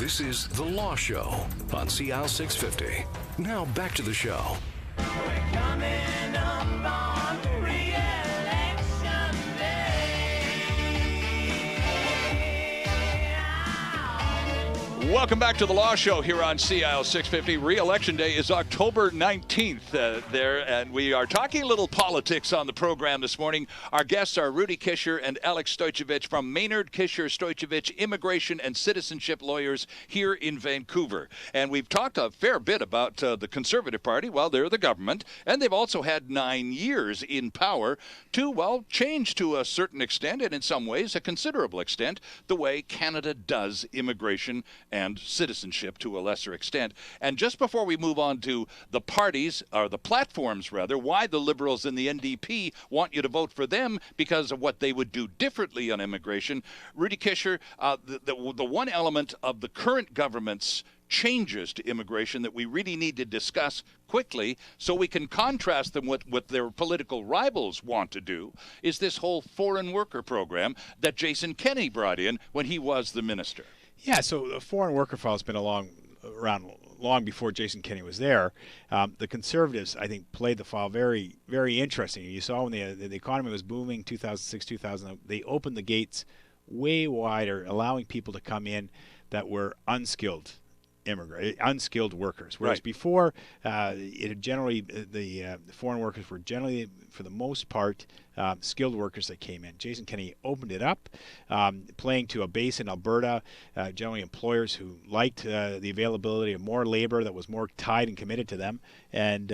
This is The Law Show on CL 650. Now back to the show. We're coming up on re-election day. Welcome back to The Law Show here on CIL 650. Re-election day is October 19th and we are talking a little politics on the program this morning. Our guests are Rudy Kischer and Alex Stojicevic from Maynard, Kischer, Stojicevic, immigration and citizenship lawyers here in Vancouver. And we've talked a fair bit about the Conservative Party. Well, they're the government, and they've also had 9 years in power to, well, change to a certain extent, and in some ways a considerable extent, the way Canada does immigration and citizenship to a lesser extent. And just before we move on to the parties, or the platforms rather, why the Liberals and the NDP want you to vote for them because of what they would do differently on immigration, Rudy Kischer, the one element of the current government's changes to immigration that we really need to discuss quickly so we can contrast them with what their political rivals want to do is this whole foreign worker program that Jason Kenney brought in when he was the minister. Yeah, so the foreign worker file has been around long before Jason Kenney was there. The Conservatives, I think, played the file very, very interesting. You saw when the economy was booming, 2006, 2000, they opened the gates way wider, allowing people to come in that were unskilled workers. Whereas before, it had generally the foreign workers were generally, for the most part, skilled workers that came in. Jason Kenney opened it up, playing to a base in Alberta, generally employers who liked the availability of more labor that was more tied and committed to them. And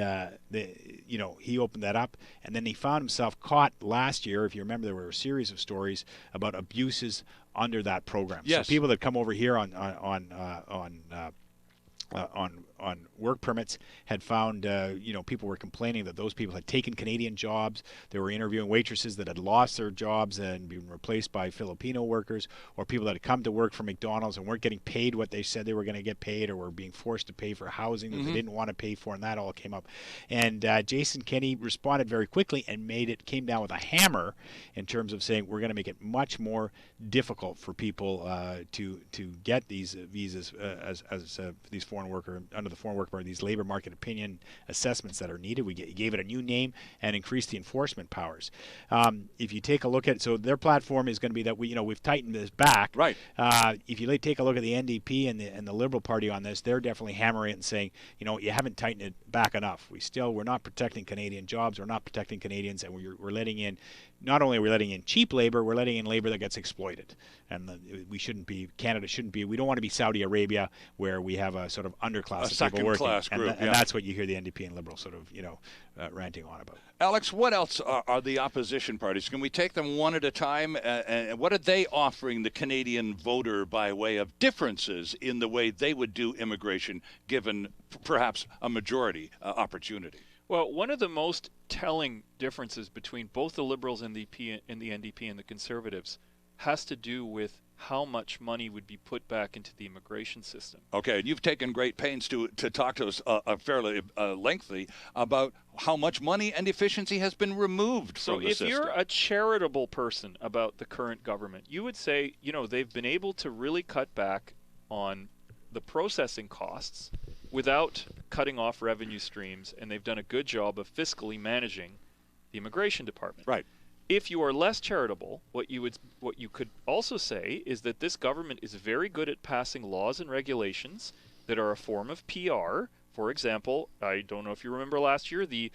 he opened that up, and then he found himself caught last year. If you remember, there were a series of stories about abuses under that program. Yes. So people that come over here on work permits had found, people were complaining that those people had taken Canadian jobs. They were interviewing waitresses that had lost their jobs and been replaced by Filipino workers, or people that had come to work for McDonald's and weren't getting paid what they said they were going to get paid, or were being forced to pay for housing that they didn't want to pay for, and that all came up. And Jason Kenney responded very quickly and came down with a hammer in terms of saying we're going to make it much more difficult for people to get these visas as these foreign worker under the foreign worker, these labor market opinion assessments that are needed. We gave it a new name and increased the enforcement powers. If you take a look at, so their platform is going to be that we've tightened this back. Right. If you take a look at the NDP and the Liberal Party on this, they're definitely hammering it and saying, you haven't tightened it back enough. We're not protecting Canadian jobs. We're not protecting Canadians, and we're letting in. Not only are we letting in cheap labor, we're letting in labor that gets exploited. And Canada shouldn't be, we don't want to be Saudi Arabia where we have a sort of underclass of people working. And that's what you hear the NDP and Liberals sort of, ranting on about. Alex, what else are the opposition parties? Can we take them one at a time? And what are they offering the Canadian voter by way of differences in the way they would do immigration, given perhaps a majority opportunity? Well, one of the most telling differences between both the Liberals and the NDP and the Conservatives has to do with how much money would be put back into the immigration system. Okay, and you've taken great pains to talk to us fairly lengthy about how much money and efficiency has been removed from the system. So if you're a charitable person about the current government, you would say, they've been able to really cut back on the processing costs without cutting off revenue streams, and they've done a good job of fiscally managing the immigration department. Right. If you are less charitable, what you could also say is that this government is very good at passing laws and regulations that are a form of PR. For example, I don't know if you remember last year, the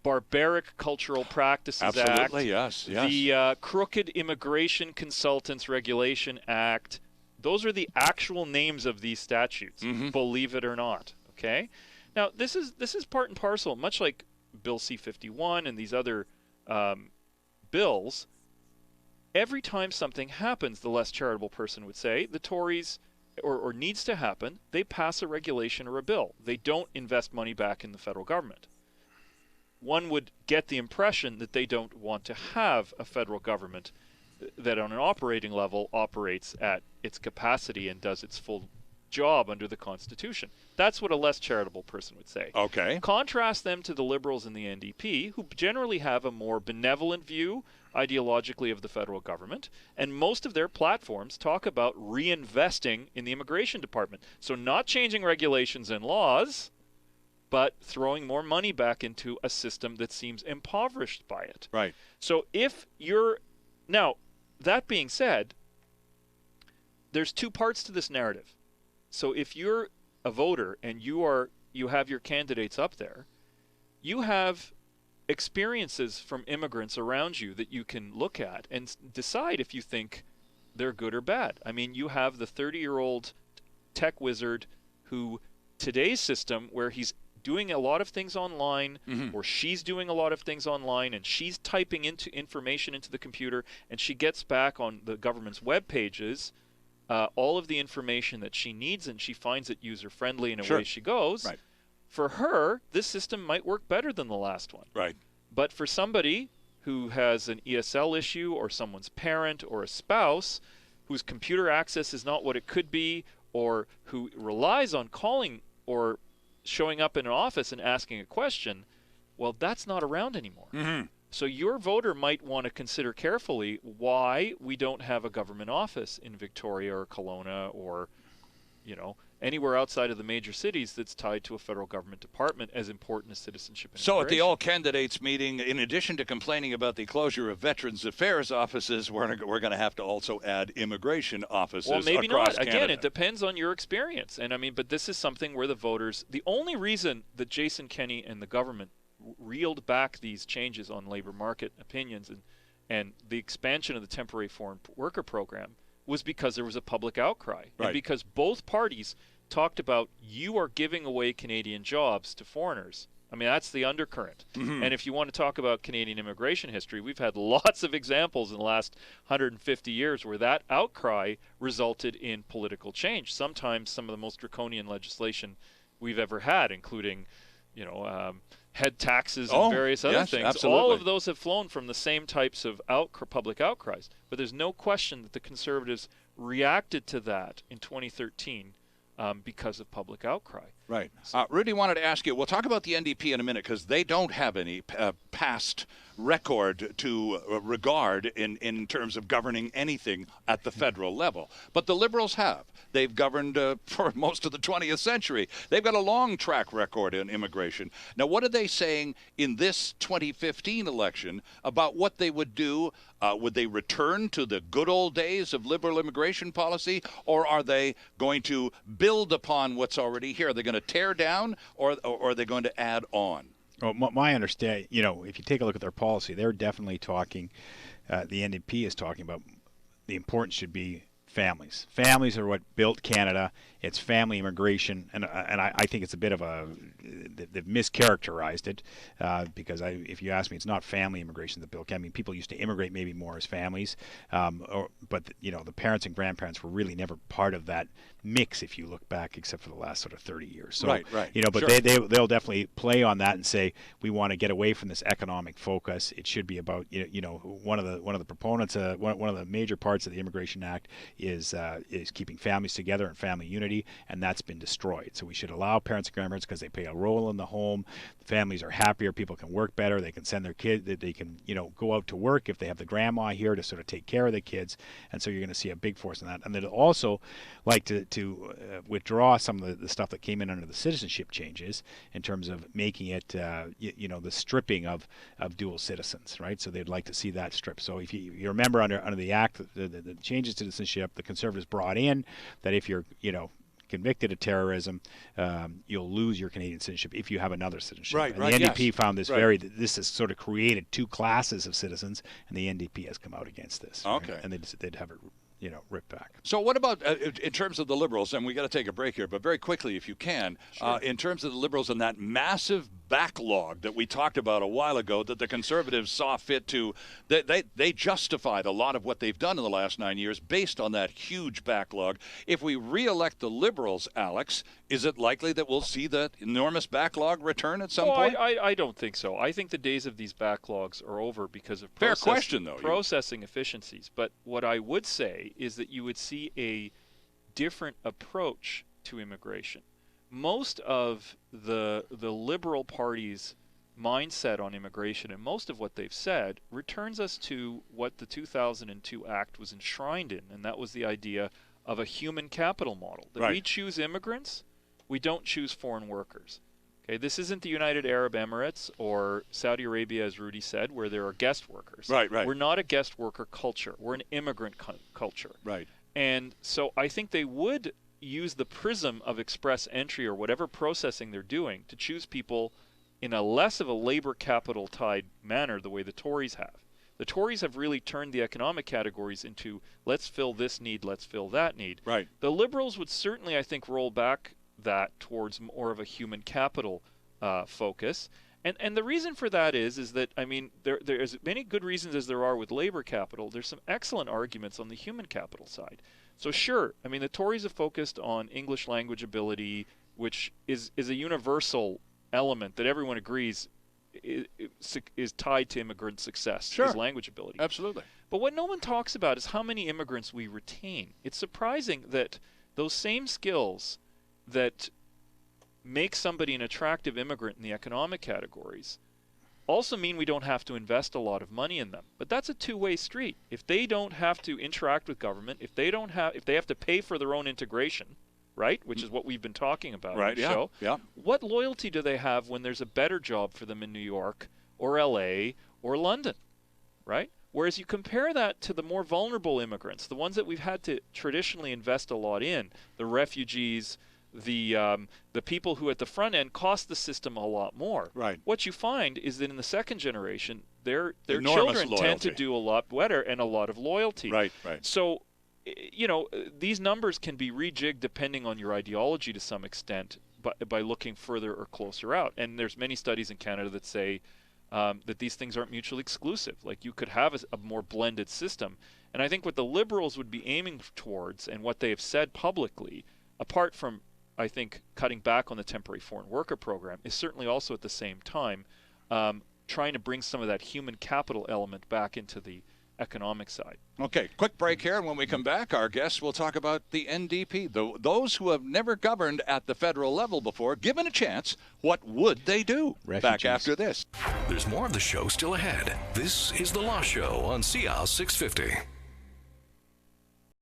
Barbaric Cultural Practices Absolutely, Act. yes. The Crooked Immigration Consultants Regulation Act. Those are the actual names of these statutes, believe it or not. Okay. Now this is part and parcel, much like Bill C-51 and these other bills. Every time something happens, the less charitable person would say, the Tories, or needs to happen, they pass a regulation or a bill. They don't invest money back in the federal government. One would get the impression that they don't want to have a federal government that on an operating level operates at its capacity and does its full job under the Constitution. That's what a less charitable person would say. Okay. Contrast them to the Liberals and the NDP, who generally have a more benevolent view ideologically of the federal government, and most of their platforms talk about reinvesting in the immigration department. So not changing regulations and laws, but throwing more money back into a system that seems impoverished by it. Right. So if you're... Now, that being said, there's two parts to this narrative. So if you're a voter and you have your candidates up there, you have experiences from immigrants around you that you can look at and decide if you think they're good or bad. I mean, you have the 30-year-old tech wizard who, today's system, where he's doing a lot of things online, or she's doing a lot of things online, and she's typing into information into the computer, and she gets back on the government's web pages all of the information that she needs, and she finds it user-friendly in a way she goes. Right. For her, this system might work better than the last one. Right. But for somebody who has an ESL issue, or someone's parent or a spouse whose computer access is not what it could be, or who relies on calling or showing up in an office and asking a question, well, that's not around anymore. So your voter might want to consider carefully why we don't have a government office in Victoria or Kelowna or, anywhere outside of the major cities that's tied to a federal government department as important as citizenship and So at the immigration. all candidates meeting, in addition to complaining about the closure of Veterans Affairs offices, we're going to have to also add immigration offices Well, maybe across not. Again, Canada. it depends on your experience. And I mean, but this is something where the voters, the only reason that Jason Kenney and the government reeled back these changes on labor market opinions and the expansion of the temporary foreign worker program was because there was a public outcry. Right. And because both parties talked about, you are giving away Canadian jobs to foreigners. I mean, that's the undercurrent. And if you want to talk about Canadian immigration history, we've had lots of examples in the last 150 years where that outcry resulted in political change. Sometimes some of the most draconian legislation we've ever had, including, head taxes and various other things. Absolutely. All of those have flown from the same types of public outcries. But there's no question that the Conservatives reacted to that in 2013 because of public outcry. Right. Rudy wanted to ask you, we'll talk about the NDP in a minute because they don't have any past record to regard in terms of governing anything at the federal level. But the Liberals have. They've governed for most of the 20th century. They've got a long track record in immigration. Now, what are they saying in this 2015 election about what they would do? Would they return to the good old days of liberal immigration policy, or are they going to build upon what's already here? Are they going to tear down, or are they going to add on? Well, my understanding, if you take a look at their policy, they're definitely talking, the NDP is talking about the importance should be families. Families are what built Canada. It's family immigration, and I think it's a bit of they've mischaracterized it because if you ask me, it's not family immigration that built Canada. I mean, people used to immigrate maybe more as families, but the parents and grandparents were really never part of that mix if you look back, except for the last sort of 30 years. So, right. But Sure. they'll definitely play on that and say we want to get away from this economic focus. It should be about one of the proponents, one of the major parts of the Immigration Act is keeping families together and family unity, and that's been destroyed. So we should allow parents and grandparents because they play a role in the home. Families are happier. People can work better. They can send their kids. They can go out to work if they have the grandma here to sort of take care of the kids. And so you're going to see a big force in that. And they'd also like to withdraw some of the stuff that came in under the citizenship changes in terms of making it the stripping of dual citizens, right? So they'd like to see that stripped. So if you remember under the Act, the changes to citizenship, the Conservatives brought in that if you're convicted of terrorism, you'll lose your Canadian citizenship if you have another citizenship. Right, and right, the NDP yes. found this Right. this has sort of created two classes of citizens, and the NDP has come out against this. Okay. Right? And they'd have it ripped back. So what about in terms of the Liberals, and we got to take a break here, but very quickly if you can, in terms of the Liberals and that massive backlog that we talked about a while ago that the Conservatives saw fit to, they justified a lot of what they've done in the last 9 years based on that huge backlog. If we re-elect the Liberals, Alex, is it likely that we'll see that enormous backlog return at some point? I don't think so. I think the days of these backlogs are over because of Fair question, though. processing efficiencies. But what I would say is that you would see a different approach to immigration. Most of the Liberal Party's mindset on immigration and most of what they've said returns us to what the 2002 Act was enshrined in, and that was the idea of a human capital model. That we choose immigrants, we don't choose foreign workers. Okay, this isn't the United Arab Emirates or Saudi Arabia, as Rudy said, where there are guest workers. Right. We're not a guest worker culture. We're an immigrant culture. Right. And so I think they would use the prism of express entry or whatever processing they're doing to choose people in a less of a labor capital tied manner the way the Tories have. The Tories have really turned the economic categories into let's fill this need, let's fill that need. Right. The Liberals would certainly, I think, roll back that towards more of a human capital focus. And the reason for that is that, I mean, there is many good reasons as there are with labor capital. There's some excellent arguments on the human capital side. So sure, I mean, the Tories have focused on English language ability, which is a universal element that everyone agrees is tied to immigrant success, is language ability. Absolutely. But what no one talks about is how many immigrants we retain. It's surprising that those same skills that make somebody an attractive immigrant in the economic categories also mean we don't have to invest a lot of money in them. But that's a two-way street. If they don't have to interact with government, if they have to pay for their own integration, right, which is what we've been talking about on the show, what loyalty do they have when there's a better job for them in New York or LA or London, right? Whereas you compare that to the more vulnerable immigrants, the ones that we've had to traditionally invest a lot in, the refugees, the people who at the front end cost the system a lot more. Right. What you find is that in the second generation, their Enormous children loyalty. tend to do a lot better and a lot of loyalty. Right. So, you know, these numbers can be rejigged depending on your ideology to some extent by looking further or closer out. And there's many studies in Canada that say that these things aren't mutually exclusive. Like you could have a more blended system. And I think what the Liberals would be aiming towards and what they have said publicly, apart from I think cutting back on the temporary foreign worker program, is certainly also at the same time trying to bring some of that human capital element back into the economic side. Okay, quick break here, and when we come back, our guests will talk about the NDP. Those who have never governed at the federal level before, given a chance, what would they do? Refugees. Back after this. There's more of the show still ahead. This is The Law Show on CL 650.